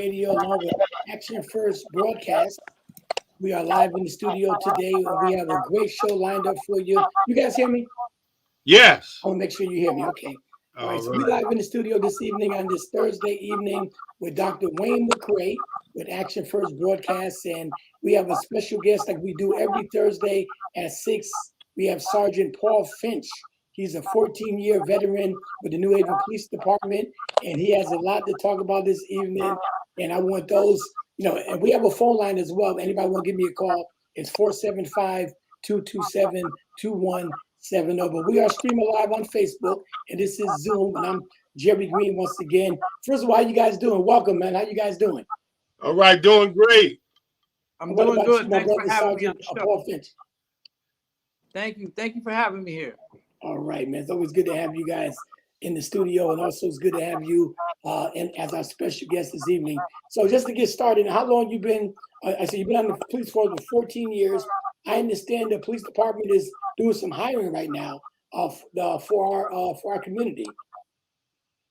Radio along with Action First broadcast. We are live in the studio today, and we have a great show lined up for you. You guys hear me? Yes. I want to make sure you hear me. Okay. All right. All So we right. live in the studio this evening on this Thursday evening with Dr. Wayne McCray with Action First broadcasts, and we have a special guest like we do every Thursday at 6. We have Sergeant Paul Finch. He's a 14-year veteran with the New Haven Police Department, and he has a lot to talk about this evening. And I want those, and we have a phone line as well. Anybody want to give me a call? It's 475-227-2170. But we are streaming live on Facebook, and this is Zoom, and I'm Jerry Green once again. First of all, how you guys doing? Welcome, man. How you guys doing? All right, doing great. I'm doing good. My Thanks brother, for having me on Sergeant the show. Paul Finch. Thank you for having me here. All right, man. It's always good to have you guys in the studio, and also it's good to have you and as our special guest this evening. So just to get started, how long you been? I said you've been on the police force for 14 years. I understand the police department is doing some hiring right now for our community.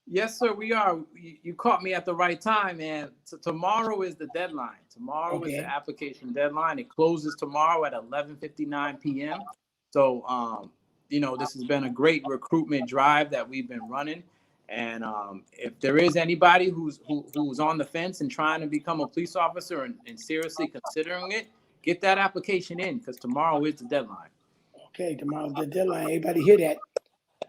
Yes, sir, we are. You caught me at the right time, and so tomorrow is the deadline. Tomorrow is the application deadline. It closes tomorrow at 11:59 p.m. So, this has been a great recruitment drive that we've been running. And if there is anybody who's on the fence and trying to become a police officer and seriously considering it, get that application in because tomorrow is the deadline. Okay, tomorrow's the deadline. Everybody hear that?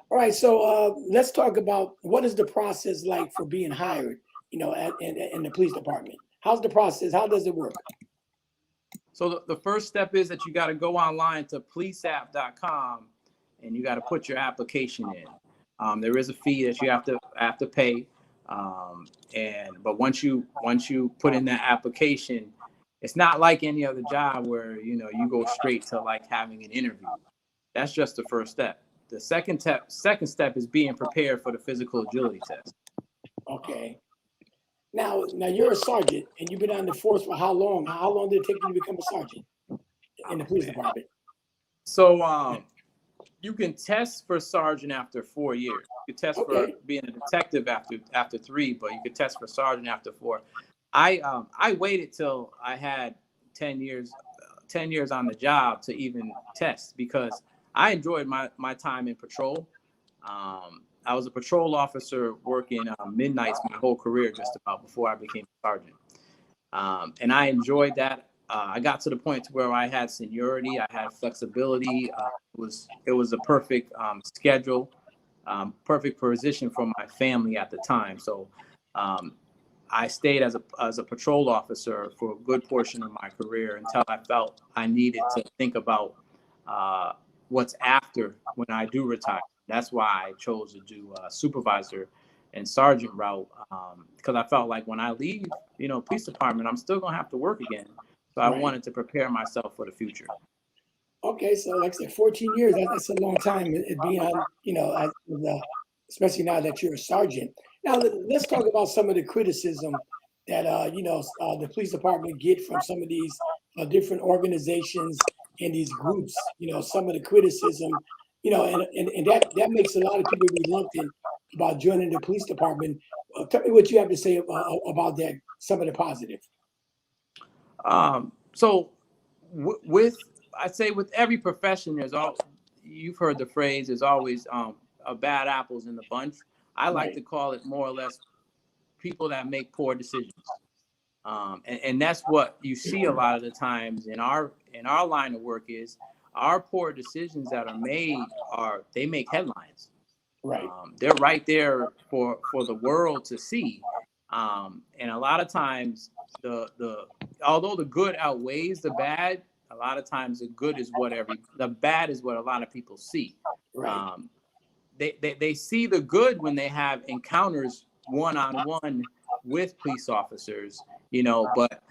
All right, so let's talk about what is the process like for being hired, in the police department. How's the process? How does it work? So the first step is that you got to go online to policeapp.com and you got to put your application in. There is a fee that you have to pay, but once you put in that application, it's not like any other job where you go straight to like having an interview. That's just the first step. The second step is being prepared for the physical agility test. Okay. Now you're a sergeant and you've been on the force for how long? How long did it take you to become a sergeant in the police department? So you can test for sergeant after 4 years. You can test for being a detective after 3, but you could test for sergeant after 4. I waited till I had 10 years on the job to even test because I enjoyed my time in patrol. I was a patrol officer working midnights my whole career just about before I became a sergeant. And I enjoyed that. I got to the point to where I had seniority, I had flexibility. It was a perfect schedule, perfect position for my family at the time. So I stayed as a patrol officer for a good portion of my career until I felt I needed to think about what's after when I do retire. That's why I chose to do supervisor and sergeant route because I felt like when I leave, police department, I'm still gonna have to work again. So I wanted to prepare myself for the future. Okay, so like I said, 14 years, that's a long time. It being on, especially now that you're a sergeant. Now let's talk about some of the criticism that the police department get from some of these different organizations and these groups. Some of the criticism, and that makes a lot of people reluctant about joining the police department. Tell me what you have to say about that. Some of the positive. So I'd say with every profession, you've heard the phrase, there's always a bad apples in the bunch. I like to call it more or less people that make poor decisions. And that's what you see a lot of the times in our line of work is our poor decisions that are made they make headlines. Right. They're right there for the world to see. And a lot of times although the good outweighs the bad, a lot of times the bad is what a lot of people see. Right. They see the good when they have encounters one-on-one with police officers, but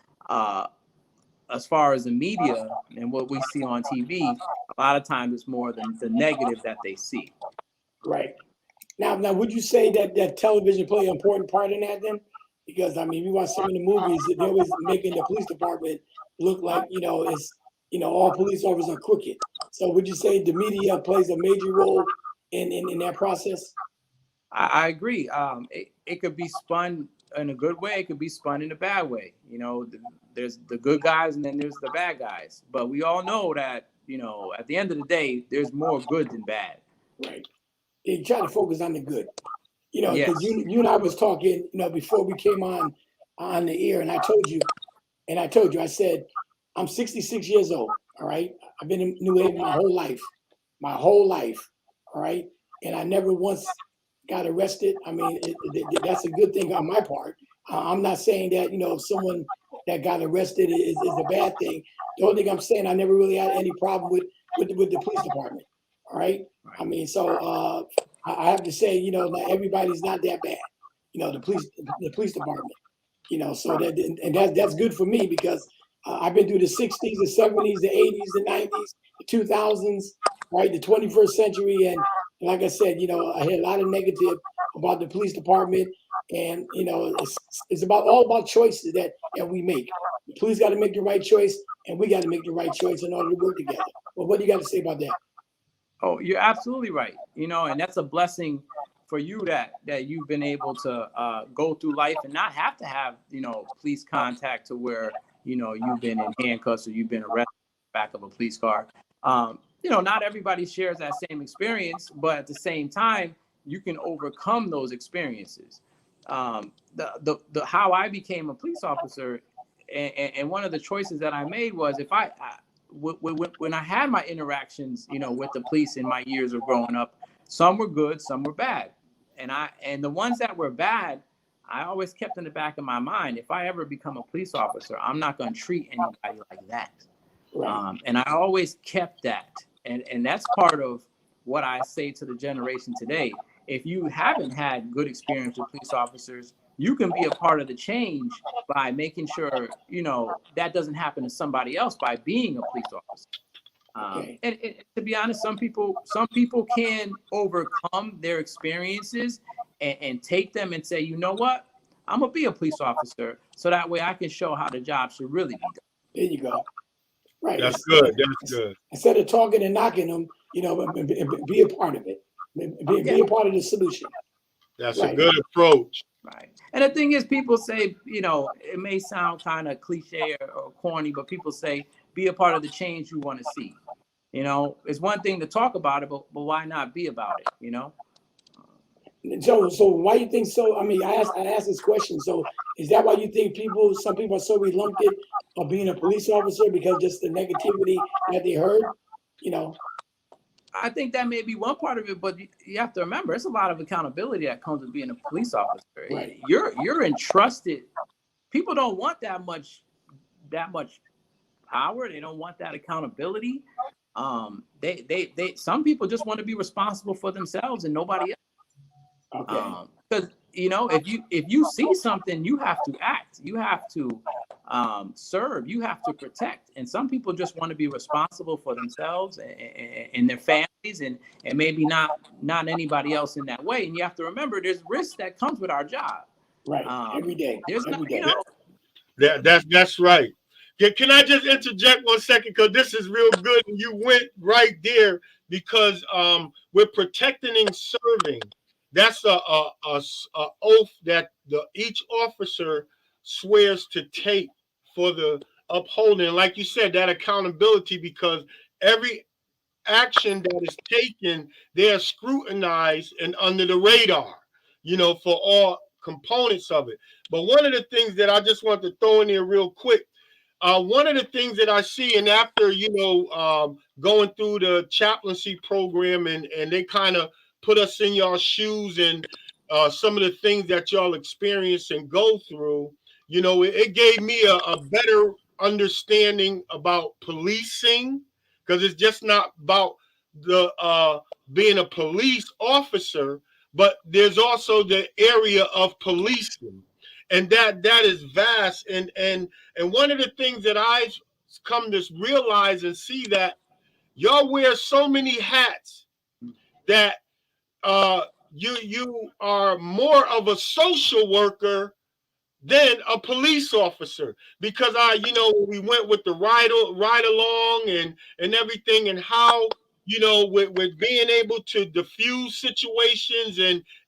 as far as the media and what we see on TV, a lot of times it's more than the negative that they see. Right. Now, would you say that television play an important part in that then? Because we watch some of the movies, they're always making the police department look like it's all police officers are crooked. So would you say the media plays a major role in that process? I agree. It could be spun in a good way, it could be spun in a bad way. You know, there's the good guys and then there's the bad guys. But we all know that, you know, at the end of the day, there's more good than bad. Right. They try to focus on the good. You know, because Yes. you and I was talking, you know, before we came on the air, and I told you, I said, I'm 66 years old. All right. I've been in New Haven my whole life. My whole life. All right. And I never once got arrested. I mean, that's a good thing on my part. I'm not saying that, you know, someone that got arrested is a bad thing. The only thing I'm saying, I never really had any problem with the police department. All right. I mean, so I have to say, you know, not everybody's not that bad. You know, the police department. You know, so that and that's good for me because I've been through the 60s, the 70s, the 80s, the 90s, the 2000s, right, the 21st century, and like I said, you know, I had a lot of negative about the police department, and you know, it's about all about choices that we make. The police got to make the right choice, and we got to make the right choice in order to work together. Well, what do you got to say about that? Oh, you're absolutely right. You know, and that's a blessing for you that you've been able to go through life and not have to have, you know, police contact to where, you know, you've been in handcuffs or you've been arrested in the back of a police car. You know, not everybody shares that same experience, but at the same time, you can overcome those experiences. The how I became a police officer, and one of the choices that I made was if when I had my interactions, you know, with the police in my years of growing up, some were good, some were bad, and the ones that were bad, I always kept in the back of my mind, if I ever become a police officer, I'm not going to treat anybody like that. Right. And I always kept that, and that's part of what I say to the generation today. If you haven't had good experience with police officers, you can be a part of the change by making sure, you know, that doesn't happen to somebody else by being a police officer. Okay. And to be honest, some people can overcome their experiences and take them and say, you know what, I'm gonna be a police officer, so that way I can show how the job should really be done. There you go. Right. That's good. That's good. Instead of talking and knocking them, you know, be a part of it. Yeah, Be a part of the solution. That's a Right. good approach. right. And the thing is, people say, you know, it may sound kind of cliche or corny, but people say, be a part of the change you want to see. You know, it's one thing to talk about it, but why not be about it? You know. So why you think so? I mean, I asked this question. So is that why you think some people are so reluctant of being a police officer because just the negativity that they heard? You know. I think that may be one part of it, but you have to remember, it's a lot of accountability that comes with being a police officer. Right. You're entrusted. People don't want that much power. They don't want that accountability. They some people just want to be responsible for themselves and nobody else. Okay. Because you know, if you see something, you have to act. You have to serve. You have to protect. And some people just want to be responsible for themselves and their families, and maybe not anybody else in that way. And you have to remember, there's risk that comes with our job. Right. Every day. There's Every not, day. you know. That's right. Can I just interject 1 second? Because this is real good. And you went right there because we're protecting and serving. That's a oath that each officer swears to take for the upholding. Like you said, that accountability, because every action that is taken, they are scrutinized and under the radar, you know, for all components of it. But one of the things that I just want to throw in there real quick, one of the things that I see, and after, you know, going through the chaplaincy program and they kind of put us in y'all shoes and some of the things that y'all experience and go through, you know, it gave me a better understanding about policing, because it's just not about the being a police officer, but there's also the area of policing, and that is vast. And one of the things that I've come to realize and see, that y'all wear so many hats that you are more of a social worker than a police officer, because you know, we went with the ride along and everything, and how, you know, with being able to diffuse situations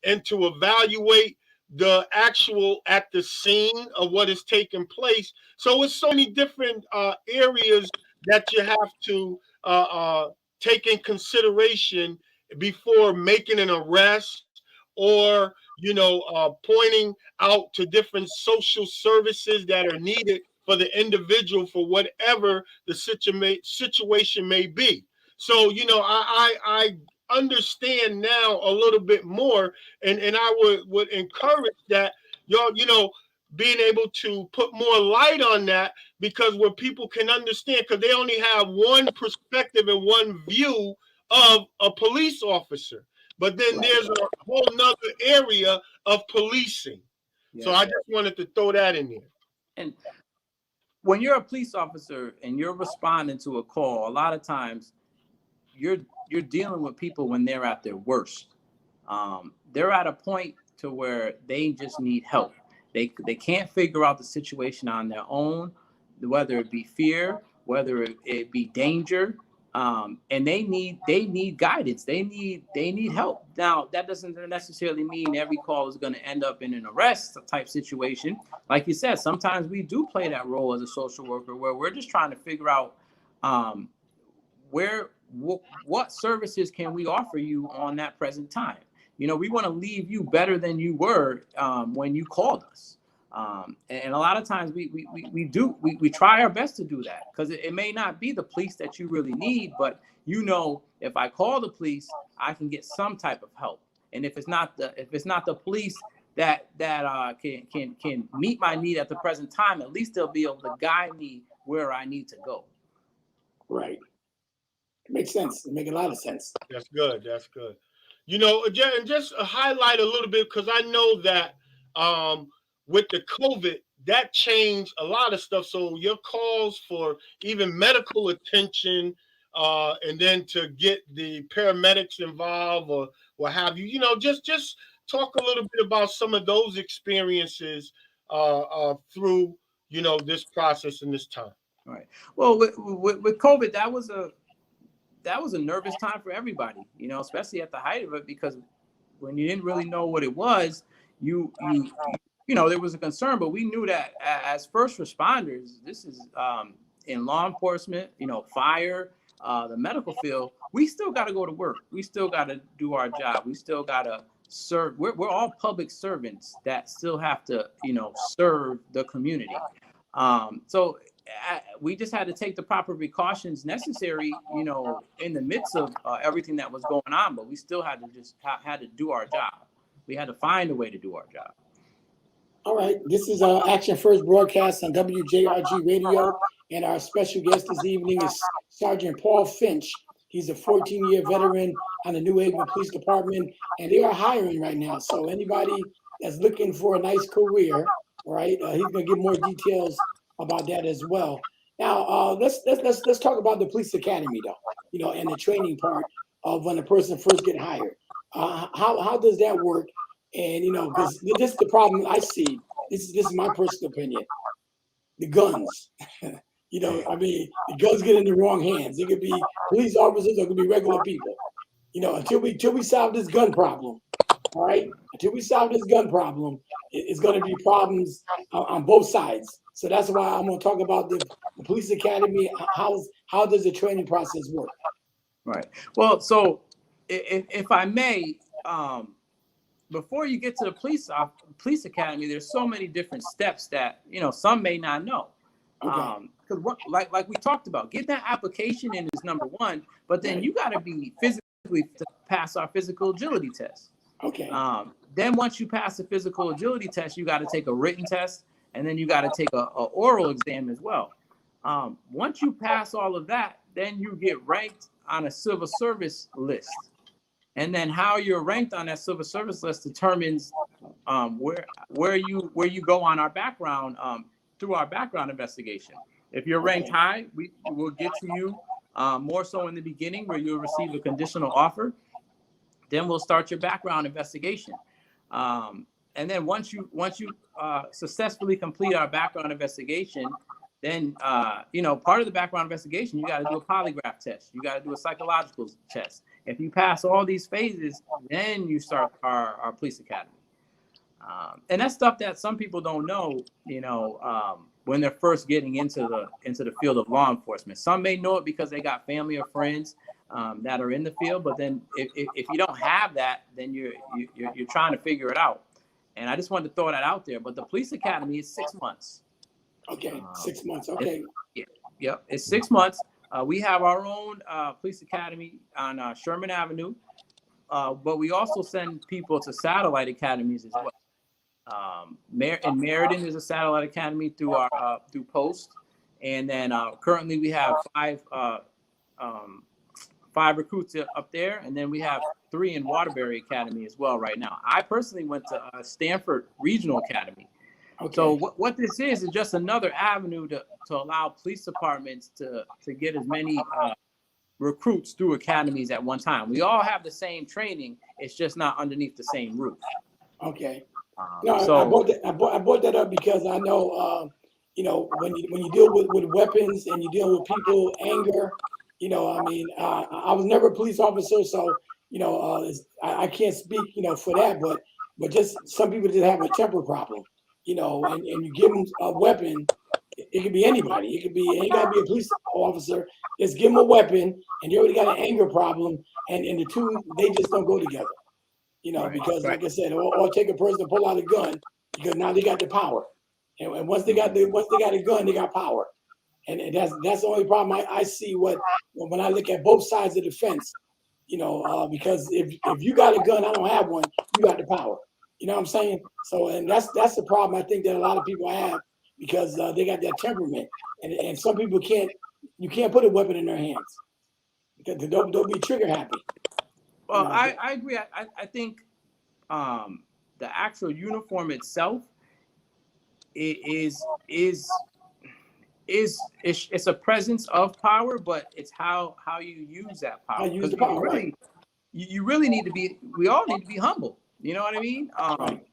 and to evaluate the actual at the scene of what is taking place. So it's so many different areas that you have to take in consideration before making an arrest, or pointing out to different social services that are needed for the individual for whatever the situation may be. So I understand now a little bit more, and I would encourage that y'all, being able to put more light on that, because where people can understand, because they only have one perspective and one view of a police officer, but then Right. there's a whole nother area of policing. Yeah. So I just wanted to throw that in there. And when you're a police officer and you're responding to a call, a lot of times you're dealing with people when they're at their worst. They're at a point to where they just need help. They can't figure out the situation on their own, whether it be fear, whether it be danger, and they need guidance. They need help. Now, that doesn't necessarily mean every call is going to end up in an arrest type situation. Like you said, sometimes we do play that role as a social worker, where we're just trying to figure out what services can we offer you on that present time. We want to leave you better than you were when you called us. And a lot of times we try our best to do that, because it may not be the police that you really need, but if I call the police, I can get some type of help. And if it's not the police that can meet my need at the present time, at least they'll be able to guide me where I need to go. Right. It makes sense. It makes a lot of sense. That's good. That's good. And just highlight a little bit, because I know that with the COVID, that changed a lot of stuff. So your calls for even medical attention, and then to get the paramedics involved or what have you, just talk a little bit about some of those experiences through, this process and this time. All right. Well, with COVID, that was a nervous time for everybody, especially at the height of it, because when you didn't really know what it was, there was a concern, but we knew that as first responders, this is in law enforcement, fire, the medical field, we still got to go to work. We still got to do our job. We still got to serve. We're all public servants that still have to, serve the community. So we just had to take the proper precautions necessary, in the midst of everything that was going on, but we still had to had to do our job. We had to find a way to do our job. All right. This is Action First broadcast on W.J.R.G radio, and our special guest this evening is Sergeant Paul Finch. He's a 14-year veteran on the New Haven Police Department, and they are hiring right now. So anybody that's looking for a nice career, right? He's gonna give more details about that as well. Now, let's talk about the police academy, though. And the training part of when a person first get hired. How does that work? And because this is the problem I see. This is my personal opinion. The guns. The guns get in the wrong hands. It could be police officers, or it could be regular people. Until we solve this gun problem. All right. Until we solve this gun problem, it's going to be problems on both sides. So that's why I'm going to talk about the police academy. How does the training process work? Right. Well, so if I may, before you get to the police academy, there's so many different steps that some may not know. Okay. Because like we talked about, getting that application in is number one, but then you got to be physically to pass our physical agility test. Okay. Then once you pass the physical agility test, you got to take a written test, and then you got to take a oral exam as well. Once you pass all of that, then you get ranked on a civil service list. And then how you're ranked on that civil service list determines where you go on our background, through our background investigation. If you're ranked high, we will get to you more so in the beginning, where you'll receive a conditional offer. Then we'll start your background investigation. And then once you successfully complete our background investigation, then part of the background investigation, you got to do a polygraph test. You got to do a psychological test. If you pass all these phases, then you start our police academy. And that's stuff that some people don't know, when they're first getting into the field of law enforcement. Some may know it because they got family or friends that are in the field, but then if you don't have that, then you're trying to figure it out. And I just wanted to throw that out there. But the police academy is 6 months. Okay, 6 months. Okay. Yep, it's 6 months. We have our own police academy on Sherman Avenue, but we also send people to satellite academies as well. In Meriden is a satellite academy through our through Post, and then currently we have five recruits up there, and then we have 3 in Waterbury Academy as well right now. I personally went to Stanford Regional Academy. Okay. So what this is just another avenue to allow police departments to get as many recruits through academies at one time. We all have the same training. It's just not underneath the same roof. Okay. No, so I brought that up because I know, when you deal with weapons and you deal with people, anger, I was never a police officer, so, I can't speak, for that, but just some people just have a temper problem, and you give them a weapon. It could be anybody. It ain't got to be a police officer. Just give them a weapon, and you already got an anger problem, and the two, they just don't go together. Because like I said, or take a person to pull out a gun because now they got the power, and once they got a gun, they got power, and that's the only problem I see when I look at both sides of the fence, because if you got a gun, I don't have one, you got the power, you know what I'm saying? So and that's the problem I think that a lot of people have because they got that temperament, and some people you can't put a weapon in their hands because don't be trigger happy. Well, I agree. I think the actual uniform itself is it's a presence of power, but it's how you use that power. Use the power, right? You really need to be. We all need to be humble. You know what I mean? Right.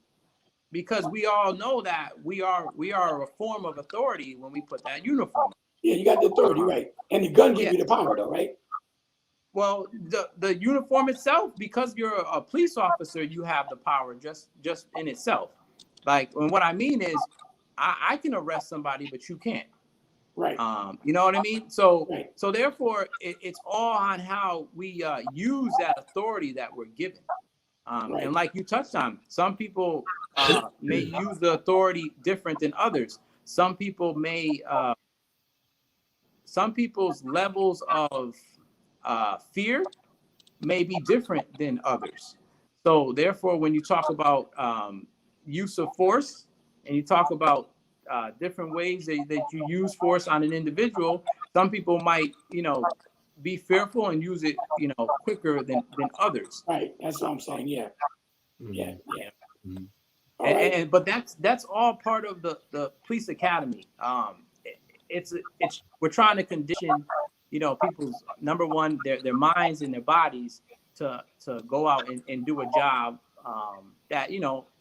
Because we all know that we are a form of authority when we put that uniform. Yeah, you got the authority, right? And the gun gives you the power, though, right? Well, the uniform itself, because you're a police officer, you have the power just in itself. Like, and what I mean is, I can arrest somebody, but you can't. Right. You know what I mean? So, right. So therefore, it's all on how we use that authority that we're given. Right. And like you touched on, some people may use the authority different than others. Some people may, some people's levels of fear may be different than others. So therefore, when you talk about use of force and you talk about different ways that you use force on an individual, some people might, be fearful and use it, quicker than others. Right. That's what I'm saying. Yeah. Yeah. Yeah. Mm-hmm. But that's all part of the police academy. It's we're trying to condition, people's number one, their minds and their bodies to go out and do a job that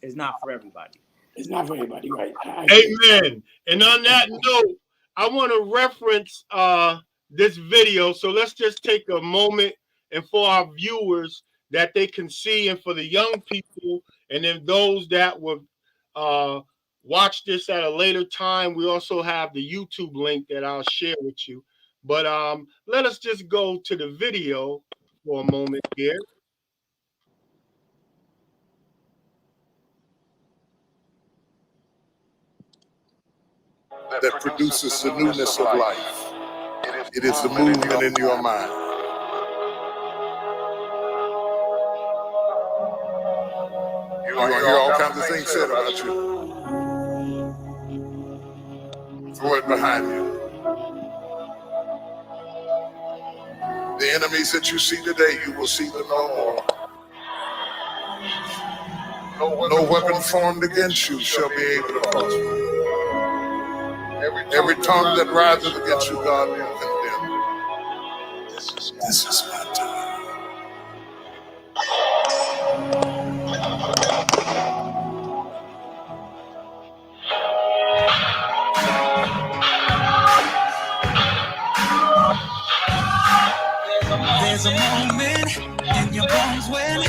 is not for everybody. It's not for everybody, right? Amen. And on that note, I want to reference this video. So let's just take a moment and for our viewers that they can see, and for the young people, and then those that would watch this at a later time, we also have the YouTube link that I'll share with you. But let us just go to the video for a moment here. That produces the newness of life. It is the movement in your mind. You're going to hear all kinds of things said about you. Throw it behind you. The enemies that you see today, you will see them no more. No weapon formed against you shall be able to prosper. Every tongue that rises against you, God will condemn. This is my time. There's a moment in your bones when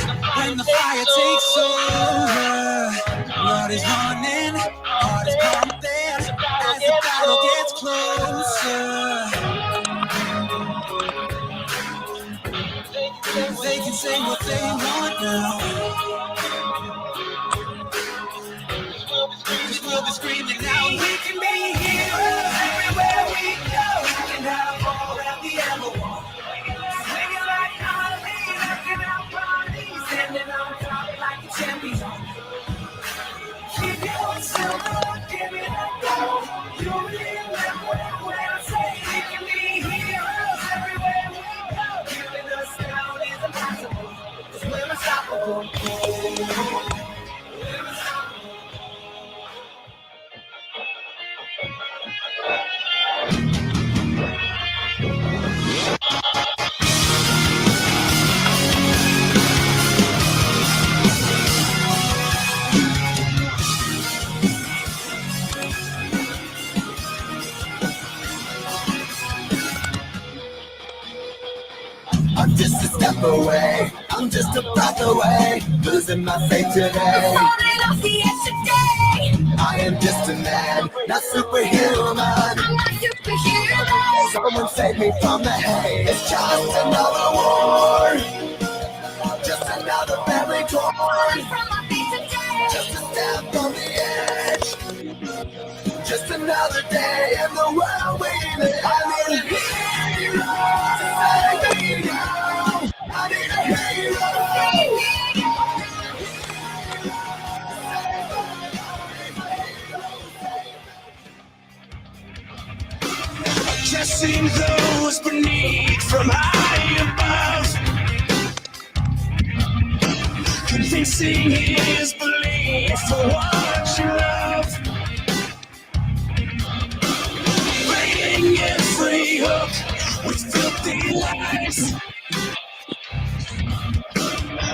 the fire takes over. Heart is running, heart is pumping as the battle gets closer. They can say what they want now. We'll be screaming out, we can be heroes everywhere we go. We can have all that we ever want. Singing like Ali, rocking out parties, standing on top like a champion. Keep your silver, give it a go. You remember when I say we can be heroes everywhere we go. Killing us down is impossible, 'cause we're unstoppable. We're unstoppable. I'm just a step away, I'm just a breath away, losing my faith today. Falling off the edge today. I am just a man, not superhuman. I'm not superhuman. Someone save me from the hate. It's just another war, just another family torn. From my feet today. Just a step on the edge, just another day in the world waiting. I need a hero to save me now. I need a hero. Addressing those beneath from high above, convincing his belief for what you love, baiting every hook with filthy lies.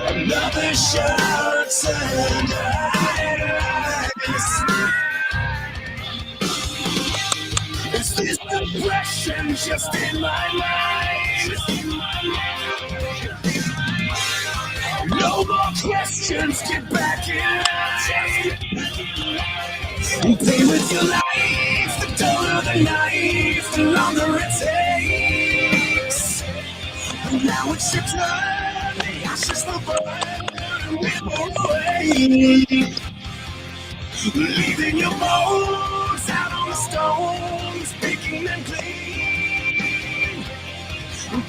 Another shot turned eyes. Is this depression just in my mind? No more questions, get back in line. Play with your life, the duller the knife, the longer it takes. And now it's your turn, the ashes will burn, and we will away. Leaving your bones out on the stones, picking them clean.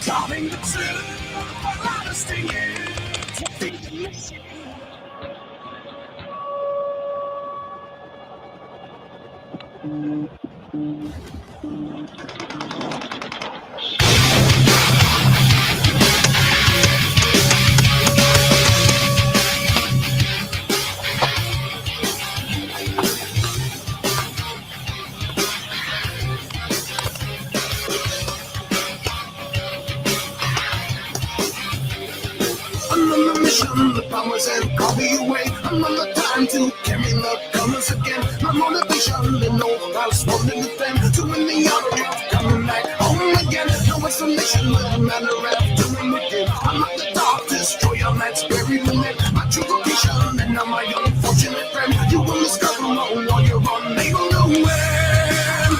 Calling the truth, while honesty is to be the mission. I'm on the mission, the powers and call me away. I'm on the time to carry the colors again. My motivation, the no house, holding the thing. Too many other ones coming back home again. No explanation, no matter of doing again. I'm not the dark destroyer, that's buried in it. My true vocation, and now my unfortunate friend. You will discover alone while you're unable to win.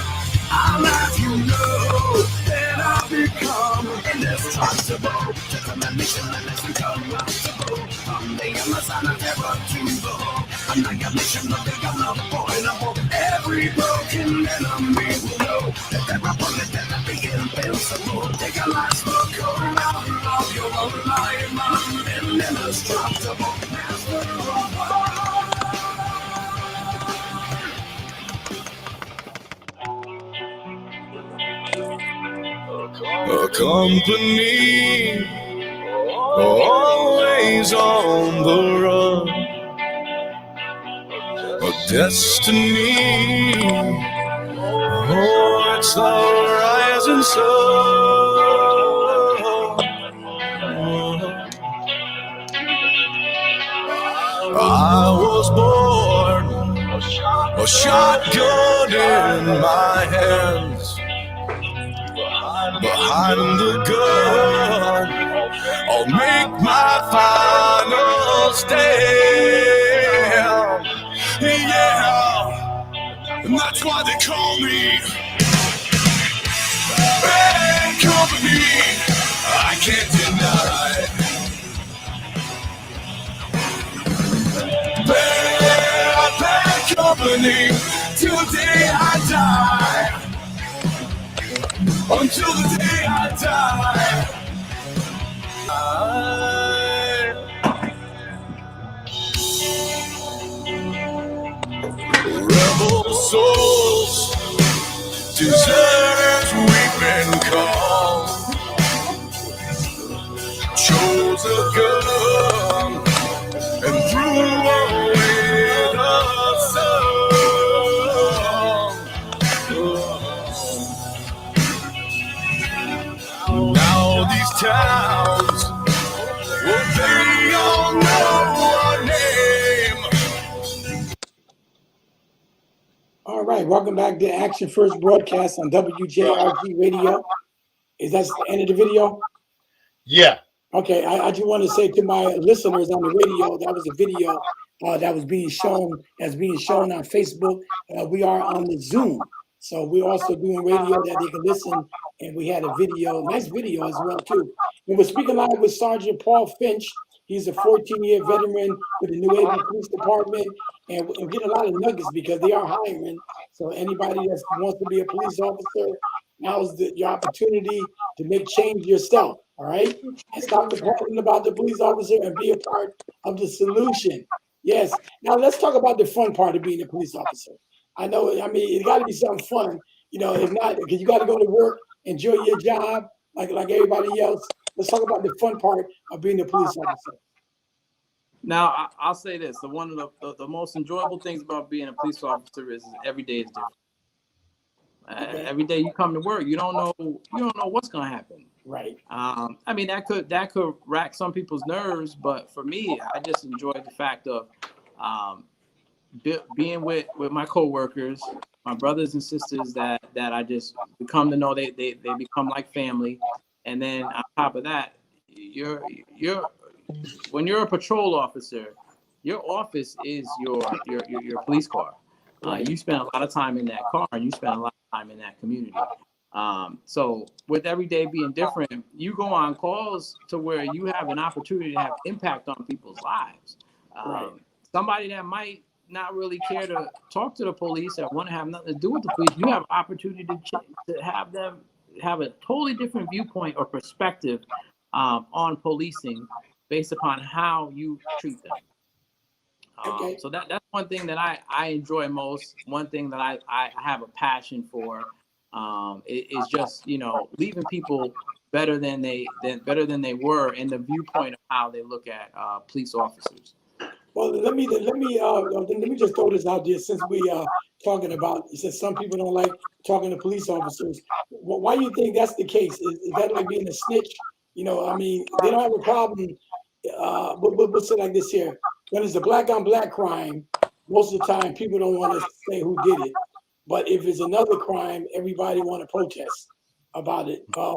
I'll have you know that I've become indestructible. Just a mission that lets me come comfortable. From the Amazon of terror to the home. Annihilation of the unavoidable. Every broken enemy will know that there are bullets that are being invincible. Take a last look around of your own life. I'm indestructible. Master of all. A company always on the run, a destiny. Oh, it's the rising sun. I was born, a shotgun in my hands. Behind the gun, I'll make my final stand. That's why they call me bad company. I can't deny. Bad company. Till the day I die. Until the day I die. Rebel souls, deserters we've been called. Chose a gun and threw away the sun. Now these towns, well, they all know our name. All right, welcome back to Action First broadcast on W.J.R.G radio. Is that the end of the video? Yeah. Okay, I just want to say to my listeners on the radio, that was a video that was being shown on Facebook. We are on the Zoom, so we're also doing radio that they can listen, and we had a video, nice video as well too. And we're speaking live with Sergeant Paul Finch. He's a 14-year veteran with the New Haven Police Department, and we get a lot of nuggets because they are hiring. So anybody that wants to be a police officer, now is your opportunity to make change yourself. All right. And stop complaining about the police officer and be a part of the solution. Yes. Now let's talk about the fun part of being a police officer. I know, I mean, it got to be something fun. You know, if not, because you got to go to work, enjoy your job like everybody else. Let's talk about the fun part of being a police officer. Now, I'll say this: one of the most enjoyable things about being a police officer is every day is different. Okay. Every day you come to work, you don't know what's going to happen. Right. I mean, that could rack some people's nerves, but for me, I just enjoy the fact of being with my coworkers, my brothers and sisters that I just become to know. They become like family, and then on top of that, you're when you're a patrol officer, your office is your police car. Right. You spend a lot of time in that car, and you spend a lot of time in that community. So with every day being different, you go on calls to where you have an opportunity to have impact on people's lives. Right. Somebody that might not really care to talk to the police or want to have nothing to do with the police, you have an opportunity to have them have a totally different viewpoint or perspective on policing based upon how you treat them. Okay. So that's one thing that I enjoy most. One thing that I have a passion for is just, leaving people better than they were in the viewpoint of how they look at police officers. Well, let me just throw this out there since we are talking about, since some people don't like talking to police officers. Why do you think that's the case? Is that like being a snitch? I mean, they don't have a problem. We'll say like this here: when it's a black on black crime, most of the time people don't want to say who did it. But if it's another crime, everybody want to protest about it. Why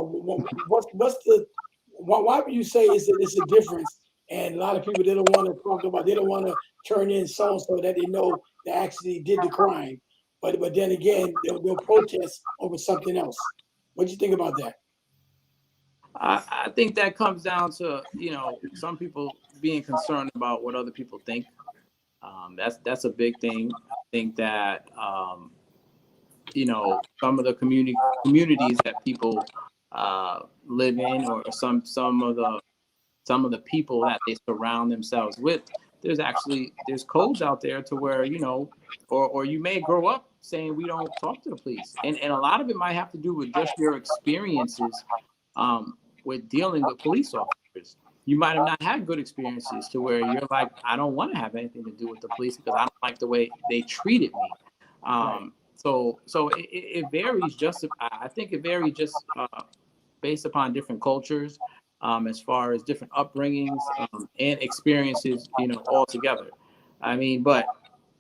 would you say it's a difference? And a lot of people, they don't want to talk about, they don't want to turn in so that they know they actually did the crime. But then again, they'll protest over something else. What do you think about that? I think that comes down to, some people being concerned about what other people think. That's a big thing. I think that, some of the communities that people live in, or some of the people that they surround themselves with, there's codes out there to where, or you may grow up saying we don't talk to the police. And a lot of it might have to do with just your experiences with dealing with police officers. You might have not had good experiences to where you're like, I don't want to have anything to do with the police because I don't like the way they treated me. So it varies. I think it varies just based upon different cultures, as far as different upbringings and experiences, all together. I mean, but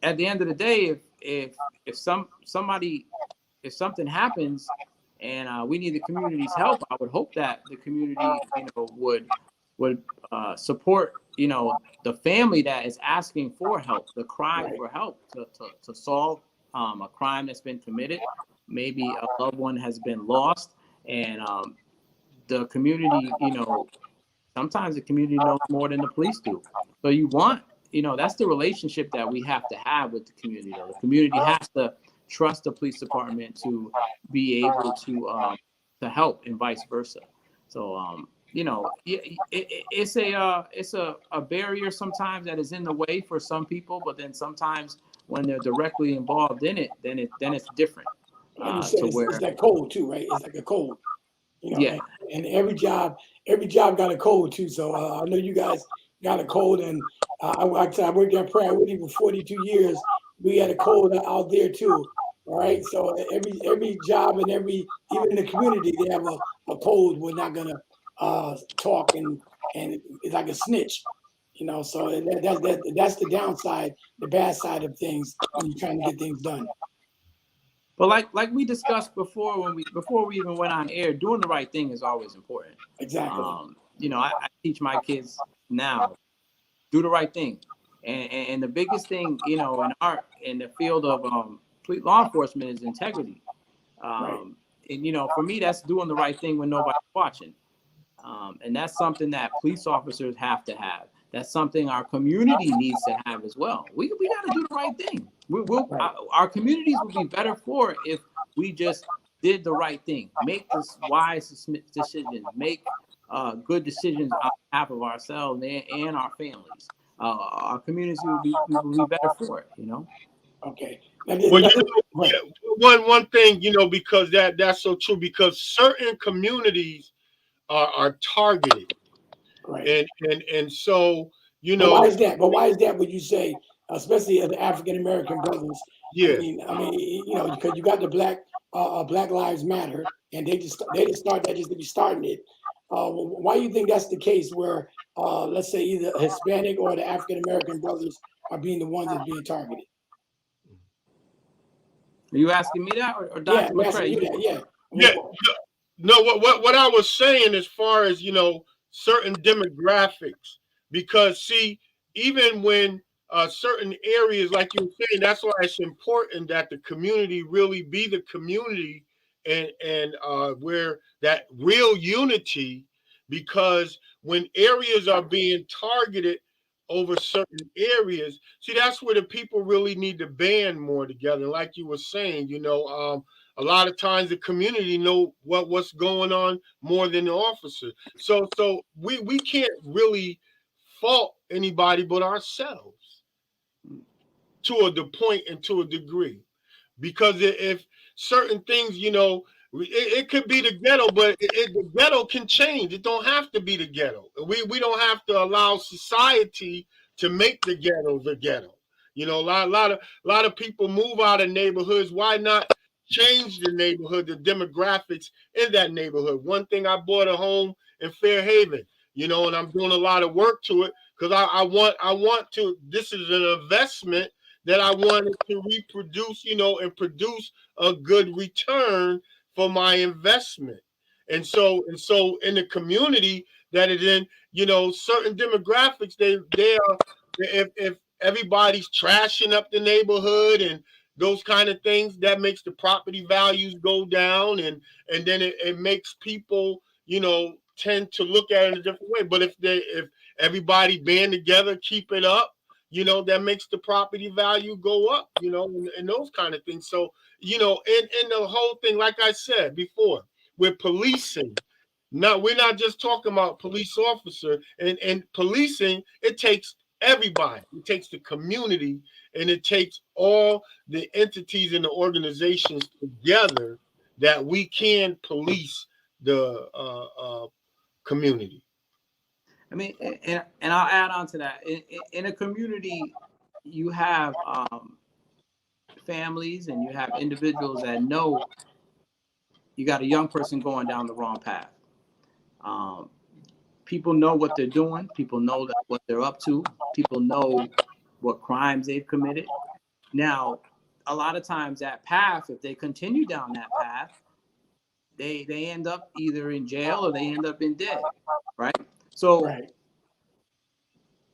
at the end of the day, if something happens and we need the community's help, I would hope that the community, would support, the family that is asking for help, the cry for help to solve a crime that's been committed, maybe a loved one has been lost, and the community, sometimes the community knows more than the police do. So you want, that's the relationship that we have to have with the community. Though. The community has to trust the police department to be able to help, and vice versa. So it's a barrier sometimes that is in the way for some people, but then sometimes when they're directly involved in it, then it's different. Like you said, To it's where, that code too, right? It's like a code, yeah, and every job got a code too. So I know you guys got a code, and I worked at Prayer Whitney for 42 years. We had a code out there too. All right. So every job and even in the community, they have a code. We're not gonna talk and it's like a snitch. So that's the downside, the bad side of things when you're trying to get things done. but like we discussed before, before we even went on air, doing the right thing is always important. Exactly. I teach my kids now, do the right thing, and the biggest thing, in the field of law enforcement is integrity. Right. And for me, that's doing the right thing when nobody's watching. And that's something that police officers have to have. That's something our community needs to have as well. We got to do the right thing. Right. Our communities would be better for it if we just did the right thing, make this wise decisions, make good decisions on behalf of ourselves and our families. Our communities will be better for it. Okay. Well, Right. one thing, because that's so true, because certain communities are targeted, Right. and so But why is that? But why is that? Would you say, especially the African American brothers? yeah. Because you got the Black Lives Matter, and they just start that just to be starting it. Why do you think that's the case? Where let's say either Hispanic or the African American brothers are being the ones that's being targeted? Are you asking me that, or Yeah, Dr. I'm asking McCray? you that. Yeah. Yeah, no. What I was saying, as far as certain demographics, because see, even when certain areas, like you were saying, that's why it's important that the community really be the community, and where that real unity, because when areas are being targeted over certain areas, see, that's where the people really need to band more together. Like you were saying, a lot of times the community know what's going on more than the officer. So we can't really fault anybody but ourselves to a point and to a degree. Because if certain things, it could be the ghetto, but the ghetto can change. It don't have to be the ghetto. We don't have to allow society to make the ghetto the ghetto. A lot of people move out of neighborhoods. Why not change the neighborhood, the demographics in that neighborhood? One thing, I bought a home in Fairhaven, and I'm doing a lot of work to it, because I want to. This is an investment that I wanted to reproduce, and produce a good return for my investment. And so in the community that it in, certain demographics, they are, if everybody's trashing up the neighborhood and those kind of things, that makes the property values go down, and then it makes people, tend to look at it a different way. But if everybody band together, keep it up, that makes the property value go up, and those kind of things. So, in the whole thing, like I said before, with policing, now we're not just talking about police officer, and policing, it takes everybody. It takes the community, and it takes all the entities and the organizations together, that we can police the community. I mean, and I'll add on to that. In a community, you have families and you have individuals that know you got a young person going down the wrong path. Um, People know what they're doing. People know what they're up to. People know what crimes they've committed. Now, a lot of times that path, if they continue down that path, they end up either in jail or they end up in dead, right? So Right.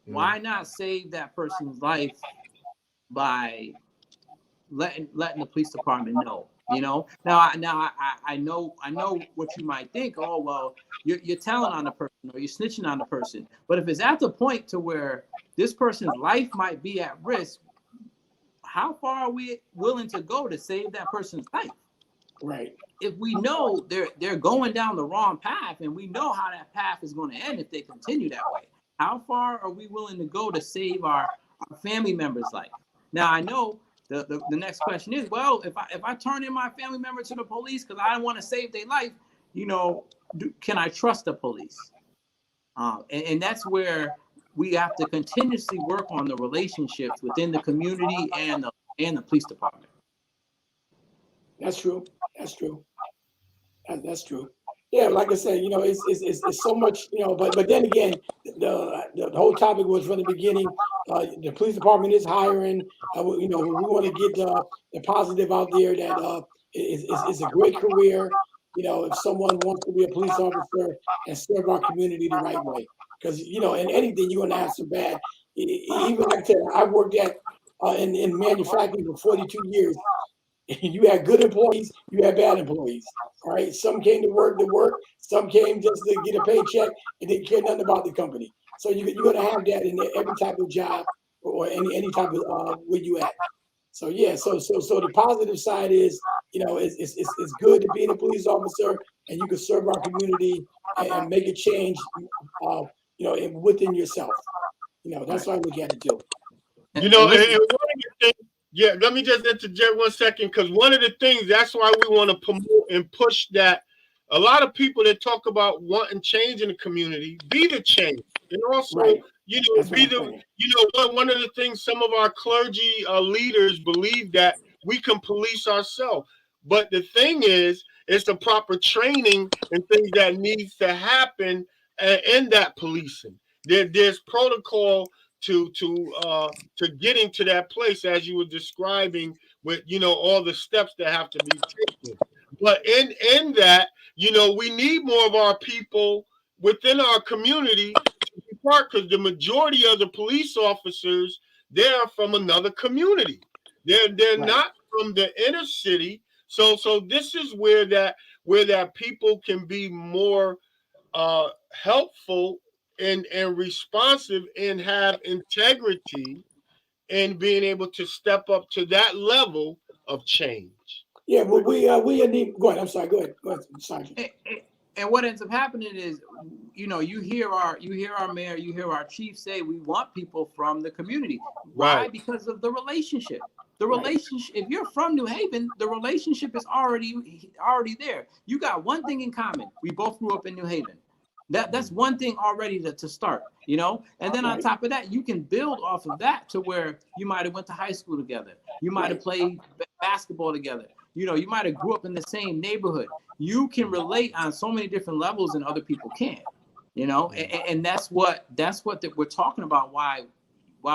why not save that person's life by letting the police department know. Now I know what you might think. Oh well, you're telling on the person or you're snitching on the person. But if it's at the point to where this person's life might be at risk, how far are we willing to go to save that person's life? Right. If we know they're going down the wrong path, and we know how that path is going to end if they continue that way, how far are we willing to go to save our family members' life? Now I know the next question is, well, if I turn in my family member to the police because I don't want to save their life, can I trust the police? And that's where we have to continuously work on the relationships within the community and the police department. That's true. That's true. That's true. Yeah, like I said, it's so much, but then again, the whole topic was from the beginning. The police department is hiring. We want to get the positive out there that it's a great career. If someone wants to be a police officer and serve our community the right way, because in anything you're gonna have some bad. Even like I said, I worked at in manufacturing for 42 years. You had good employees, you had bad employees. All right. Some came to work, some came just to get a paycheck and didn't care nothing about the company. So you're going to have that in every type of job or any type of where you at. So yeah, so the positive side is, it's good to be a police officer and you can serve our community and make a change, within yourself. That's what I look at it too. And one of the things, yeah, let me just interject 1 second, because one of the things, that's why we want to promote and push that. A lot of people that talk about wanting change in the community, be the change. And also, right. be the, one of the things some of our clergy leaders believe that we can police ourselves. But the thing is, it's the proper training and things that needs to happen in that policing. There's protocol to getting to that place, as you were describing, with all the steps that have to be taken. But in that, we need more of our people within our community to be part, because the majority of the police officers, they're from another community. They're Right. not from the inner city. So this is where that people can be more helpful and responsive and have integrity and being able to step up to that level of change. Yeah, well, we need. Go ahead. I'm sorry. Go ahead, Sergeant. And what ends up happening is, you hear our mayor, you hear our chief say, we want people from the community. Why? Right. Because of the relationship. The relationship. If you're from New Haven, the relationship is already there. You got one thing in common. We both grew up in New Haven. That's one thing already to start, and then on top of that, you can build off of that to where you might have went to high school together. You might have played basketball together. You might have grew up in the same neighborhood. You can relate on so many different levels and other people can't, and that's what we're talking about. Why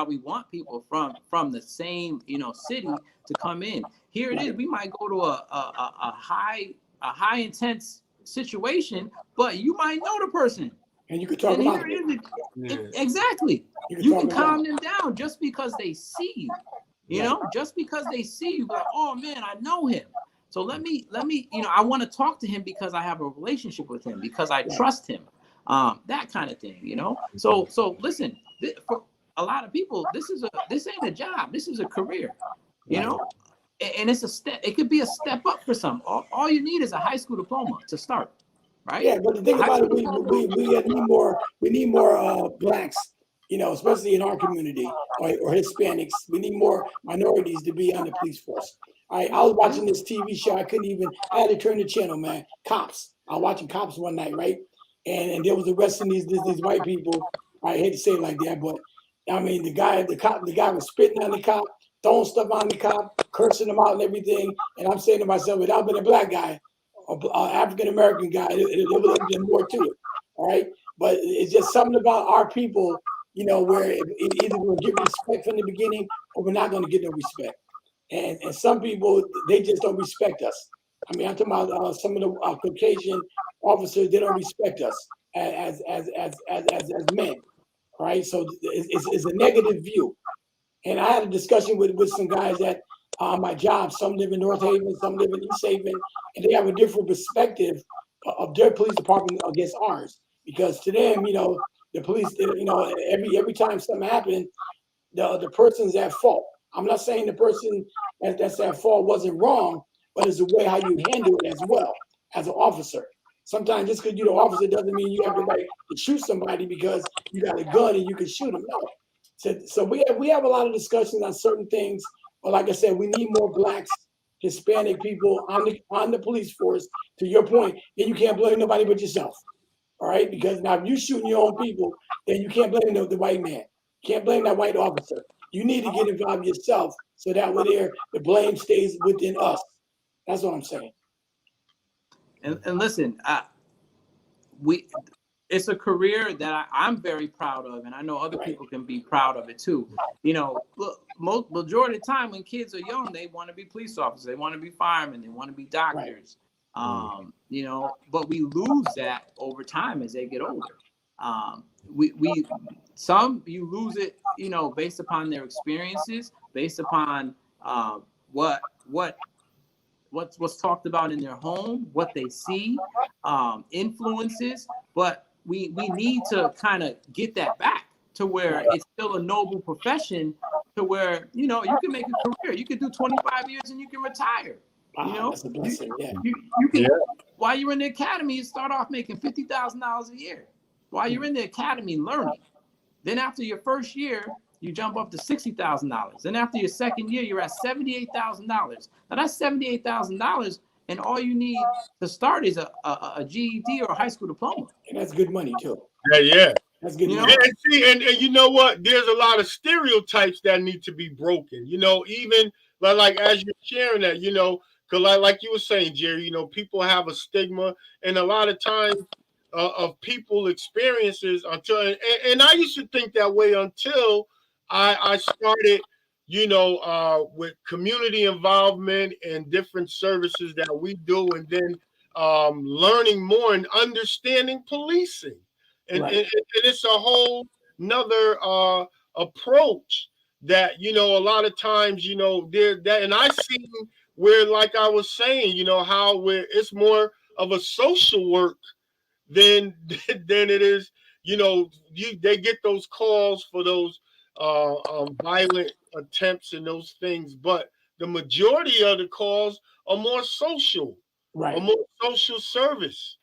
we want people from the same, city to come in. Here it is. We might go to a high intense situation, but you might know the person and you can talk about it. Exactly. You can calm them down just because they see you, just because they see you, like, oh man, I know him. So let me, I want to talk to him because I have a relationship with him, because I trust him. That kind of thing, So listen, for a lot of people, this ain't a job. This is a career, and it's a step. It could be a step up for some. All you need is a high school diploma to start. Right? Yeah, but the thing about it, we need more blacks, especially in our community, or Hispanics. We need more minorities to be on the police force. I was watching this TV show. I had to turn the channel, man. Cops. I was watching Cops one night, right? And there was arresting these white people. I hate to say it like that, but I mean, the guy was spitting on the cop, throwing stuff on the cop, cursing him out and everything. And I'm saying to myself, if I've been a black guy, African-American guy, there would have been more to it. All right. But it's just something about our people, where either we'll get respect from the beginning or we're not going to get no respect. And some people, they just don't respect us. I mean, I'm talking about some of the Caucasian officers, they don't respect us as men. All right. So it's a negative view. And I had a discussion with some guys that on my job. Some live in North Haven, some live in East Haven, and they have a different perspective of their police department against ours. Because to them, the police, every time something happened, the person's at fault. I'm not saying the person that's at fault wasn't wrong, but it's the way how you handle it as well as an officer. Sometimes just because you're the officer doesn't mean you have the right to shoot somebody because you got a gun and you can shoot them. No. So we have a lot of discussions on certain things, but like I said, we need more blacks, Hispanic people on the police force. To your point, and you can't blame nobody but yourself. All right, because now if you're shooting your own people, then you can't blame the white man. You can't blame that white officer. You need to get involved yourself so that way the blame stays within us. That's what I'm saying. And listen, it's a career that I'm very proud of, and I know other people can be proud of it too. Look, majority of the time when kids are young, they want to be police officers, they want to be firemen, they want to be doctors. But we lose that over time as they get older. You lose it, based upon their experiences, based upon what's talked about in their home, what they see, influences. But we need to kind of get that back to where it's still a noble profession, to where you can make a career. You can do 25 years and you can retire. Wow, that's a blessing. You can while you're in the academy, you start off making $50,000 a year. While you're in the academy learning, then after your first year, you jump up to $60,000. Then after your second year, you're at $78,000. Now that's $78,000, and all you need to start is a GED or a high school diploma. And that's good money too. Yeah. That's good money. And see, and you know what? There's a lot of stereotypes that need to be broken. Even like as you're sharing that, because like you were saying, Jerry, people have a stigma, and a lot of times of people experiences until, and I used to think that way until I started, with community involvement and different services that we do, and then learning more and understanding policing. And it's a whole nother approach that, a lot of times, and I see where, like I was saying, how it's more of a social work than it is, they get those calls for those violent attempts and those things, but the majority of the calls are more social, or more social service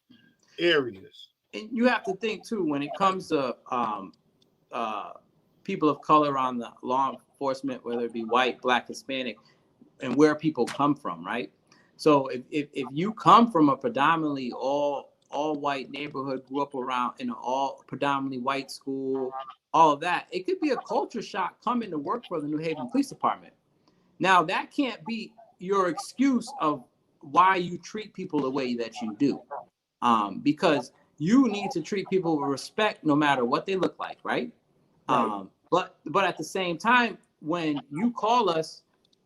areas. And you have to think too, when it comes to people of color on the law enforcement, whether it be white, black, Hispanic, and where people come from, right? So if you come from a predominantly all white neighborhood, grew up around in an all predominantly white school, all of that, it could be a culture shock coming to work for the New Haven Police Department. Now that can't be your excuse of why you treat people the way that you do, because you need to treat people with respect no matter what they look like, right? But at the same time, when you call us,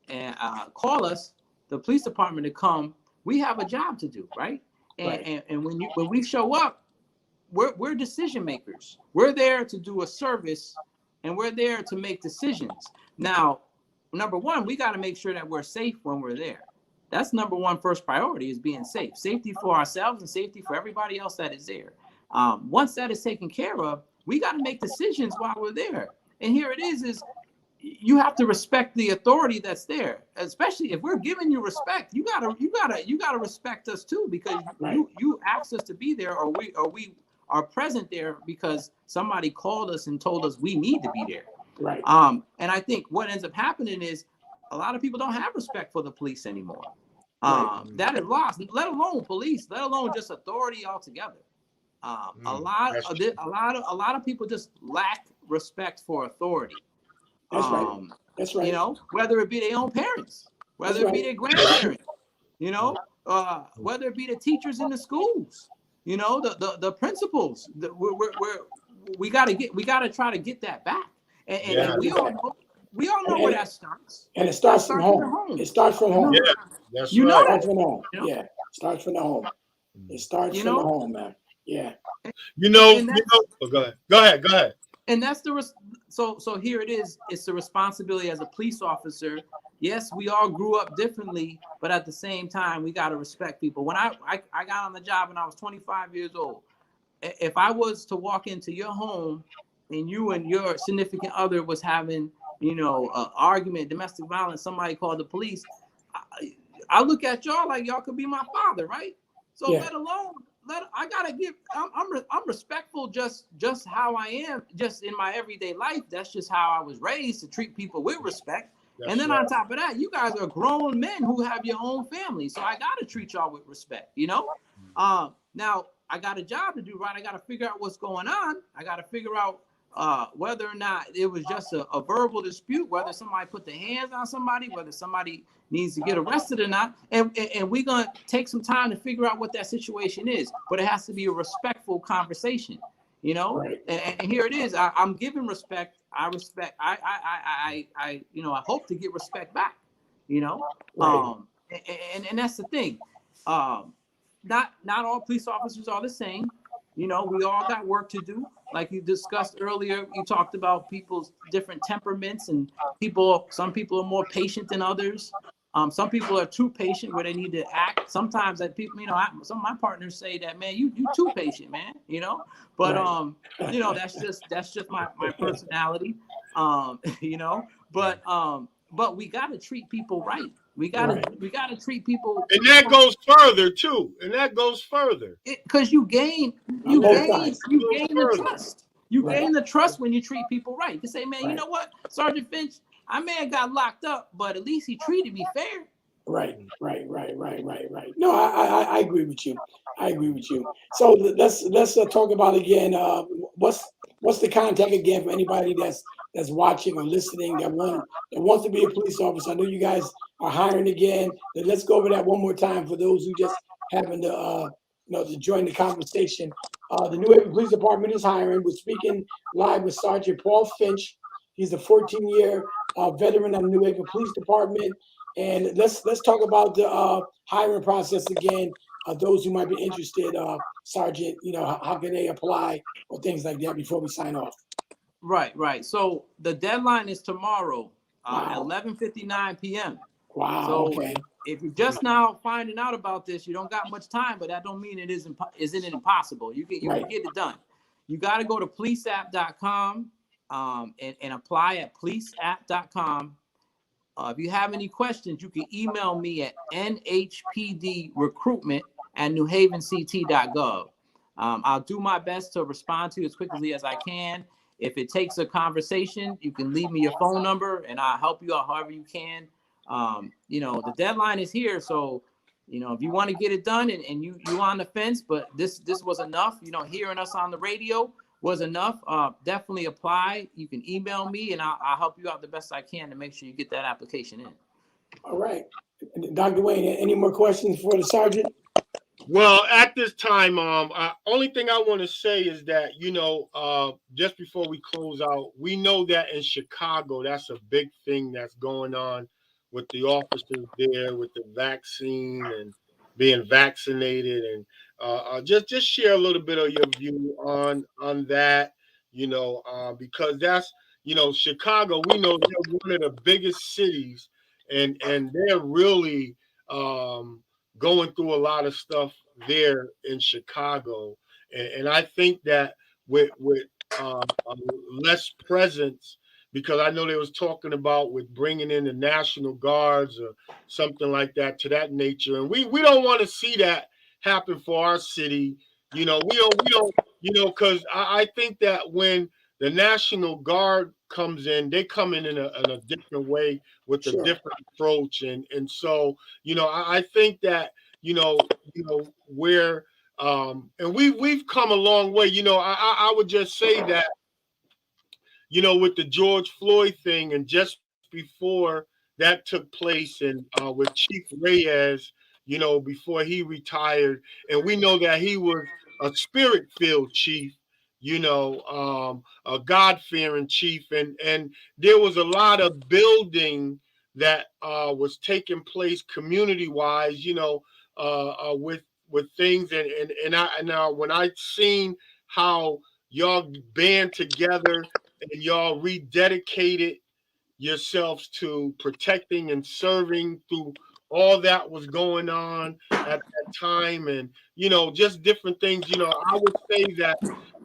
the police department to come, we have a job to do, right? And when we show up, we're decision makers. We're there to do a service, and we're there to make decisions. Now, number one, we got to make sure that we're safe when we're there. That's number one, first priority, is being safe. Safety for ourselves and safety for everybody else that is there. Once that is taken care of, we got to make decisions while we're there. And here it is you have to respect the authority that's there. Especially if we're giving you respect, you gotta respect us too, because you asked us to be there, or we are present there because somebody called us and told us we need to be there. And I think what ends up happening is a lot of people don't have respect for the police anymore. That is lost, let alone police, let alone just authority altogether. A lot of people just lack respect for authority. That's right. That's right. Whether it be their own parents, whether it be their grandparents, whether it be the teachers in the schools, the principals. We gotta try to get that back. And we all know where that starts. And it starts from home. It starts from home. Yeah, that's right. It starts from home. Yeah, starts from the home. It starts from the home, man. Yeah. Go ahead. And that's so here it is. It's the responsibility as a police officer, yes, we all grew up differently, but at the same time, we got to respect people. When I got on the job when I was 25 years old, if I was to walk into your home and you and your significant other was having, you know, an argument, domestic violence, somebody called the police, I look at y'all like y'all could be my father, right? So Yeah. I gotta give. I'm respectful just how I am, just in my everyday life. That's just how I was raised, to treat people with respect. And then on top of that, you guys are grown men who have your own family, so I gotta treat y'all with respect. You know. Now I got a job to do, right? I gotta figure out what's going on. I gotta figure out whether or not it was just a verbal dispute, whether somebody put their hands on somebody, whether somebody needs to get arrested or not. And we're going to take some time to figure out what that situation is. But it has to be a respectful conversation, you know? Right. And here it is. I'm giving respect. I respect. You know, I hope to get respect back, you know? Right. And that's the thing. Not all police officers are the same. You know, we all got work to do. Like you discussed earlier, you talked about people's different temperaments, and some people are more patient than others. Some people are too patient where they need to act. Sometimes that people, you know, some of my partners say that, man, you too patient, man, you know. But Right. you know, that's just my personality. You know, but we got to treat people right. We gotta treat people, And that goes further too. And that goes further. because you gain On both sides. the trust. You Right. gain the trust when you treat people right. You can say, man, you Right. know what, Sergeant Finch, I may have got locked up, but at least he treated me fair. Right. No, I agree with you. I agree with you. So let's talk about again. What's the contact again for anybody that's watching or listening that wants to be a police officer? I know you guys are hiring again. Let's go over that one more time for those who just happen to to join the conversation. The New Haven Police Department is hiring. We're speaking live with Sergeant Paul Finch. He's a 14-year veteran of the New Haven Police Department. And let's talk about the hiring process again. Those who might be interested, Sergeant, you know, how can they apply or things like that before we sign off? Right. So the deadline is tomorrow at Wow. 11:59 p.m. Wow. So Okay. if you're just now finding out about this, you don't got much time, but that don't mean isn't impossible. You can Right. get it done. You got to go to policeapp.com and apply at policeapp.com. If you have any questions, you can email me at nhpdrecruitment@newhavenct.gov. I'll do my best to respond to you as quickly as I can. If it takes a conversation, you can leave me your phone number and I'll help you out however you can. You know, the deadline is here. So, you know, if you want to get it done and you on the fence, but this was enough, you know, hearing us on the radio was enough, definitely apply. You can email me and I'll help you out the best I can to make sure you get that application in. All right. Dr. Wayne, any more questions for the sergeant? Well, at this time, only thing I want to say is that, just before we close out, we know that in Chicago, that's a big thing that's going on with the officers there, with the vaccine and being vaccinated, and just share a little bit of your view on that, because that's, Chicago. We know they're one of the biggest cities, and they're really going through a lot of stuff there in Chicago, and I think that with less presence, because I know they was talking about with bringing in the National Guards or something like that to that nature, and we don't want to see that happen for our city. We don't, because I think that when the National Guard comes in, they come in a different way with a Sure. different approach, and so I think that where and we've come a long way. I would just say that with the George Floyd thing, and just before that took place, and with Chief Reyes, before he retired, and we know that he was a spirit-filled chief, a God-fearing chief, and there was a lot of building that was taking place community-wise, with things, and now when I seen how y'all band together and y'all rededicated, yourselves to protecting and serving through all that was going on at that time, and just different things. I would say that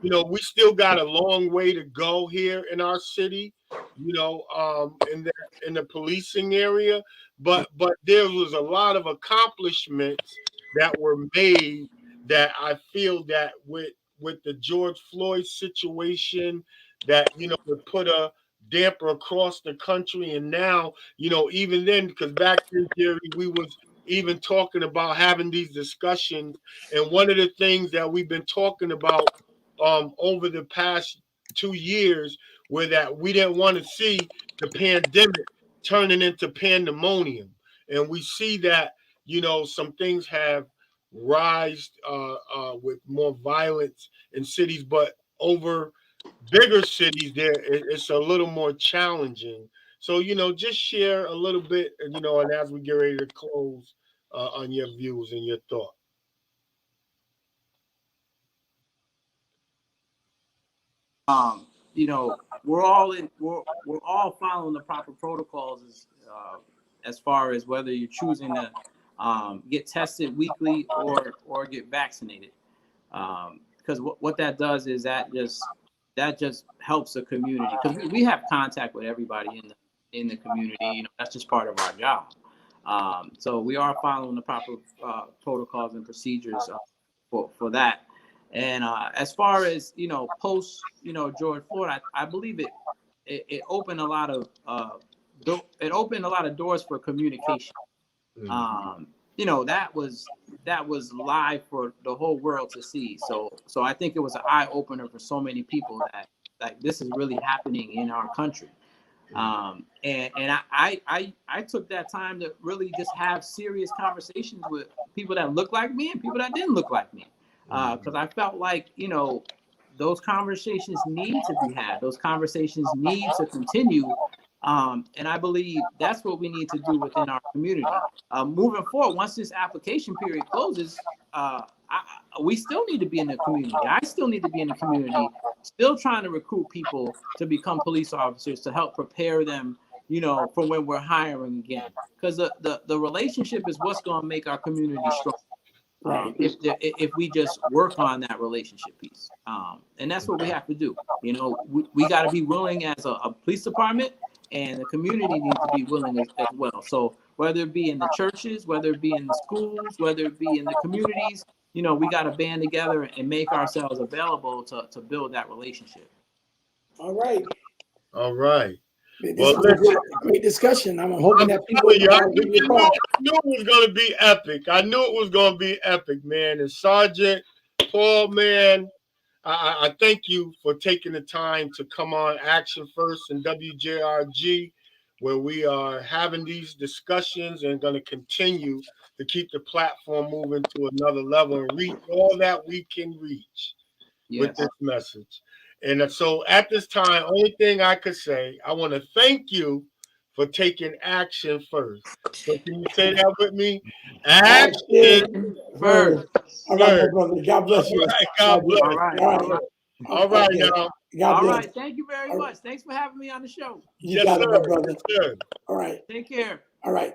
we still got a long way to go here in our city, in the policing area, but there was a lot of accomplishments that were made, that I feel that with the George Floyd situation, that would put a damper across the country. And now, even then, because back then, Jerry, we was even talking about having these discussions, and one of the things that we've been talking about over the past 2 years were that we didn't want to see the pandemic turning into pandemonium. And we see that some things have rised with more violence in cities, but over bigger cities it's a little more challenging. So just share a little bit, and as we get ready to close, on your views and your thoughts. We're all following the proper protocols as far as whether you're choosing to get tested weekly or get vaccinated. Because what that does is that just helps the community, because we have contact with everybody in the community. That's just part of our job. So we are following the proper protocols and procedures for that. And as far as post George Floyd, I believe it opened a lot of doors for communication. That was live for the whole world to see. So I think it was an eye opener for so many people that like this is really happening in our country. And I took that time to really just have serious conversations with people that look like me and people that didn't look like me. Because I felt like, those conversations need to be had. Those conversations need to continue. And I believe that's what we need to do within our community. Moving forward, once this application period closes, we still need to be in the community. I still need to be in the community, still trying to recruit people to become police officers to help prepare them, for when we're hiring again. Because the relationship is what's going to make our community strong. If we just work on that relationship piece. And that's what we have to do. We got to be willing as a police department, and the community needs to be willing as well. So whether it be in the churches, whether it be in the schools, whether it be in the communities, we got to band together and make ourselves available to build that relationship. All right. This was a great discussion. I'm hoping that people. I knew it was going to be epic. I knew it was going to be epic, man. And Sergeant Paul, man, I thank you for taking the time to come on Action First and W.J.R.G, where we are having these discussions and going to continue to keep the platform moving to another level and reach all that we can reach with this message. And so at this time, only thing I could say, I want to thank you for taking action first. So can you say that with me? Action first. All right, my brother. God bless you. God bless. All right now. All right. Thank you very much. Thanks for having me on the show. You got it, my brother. Yes, sir. All right. Take care. All right.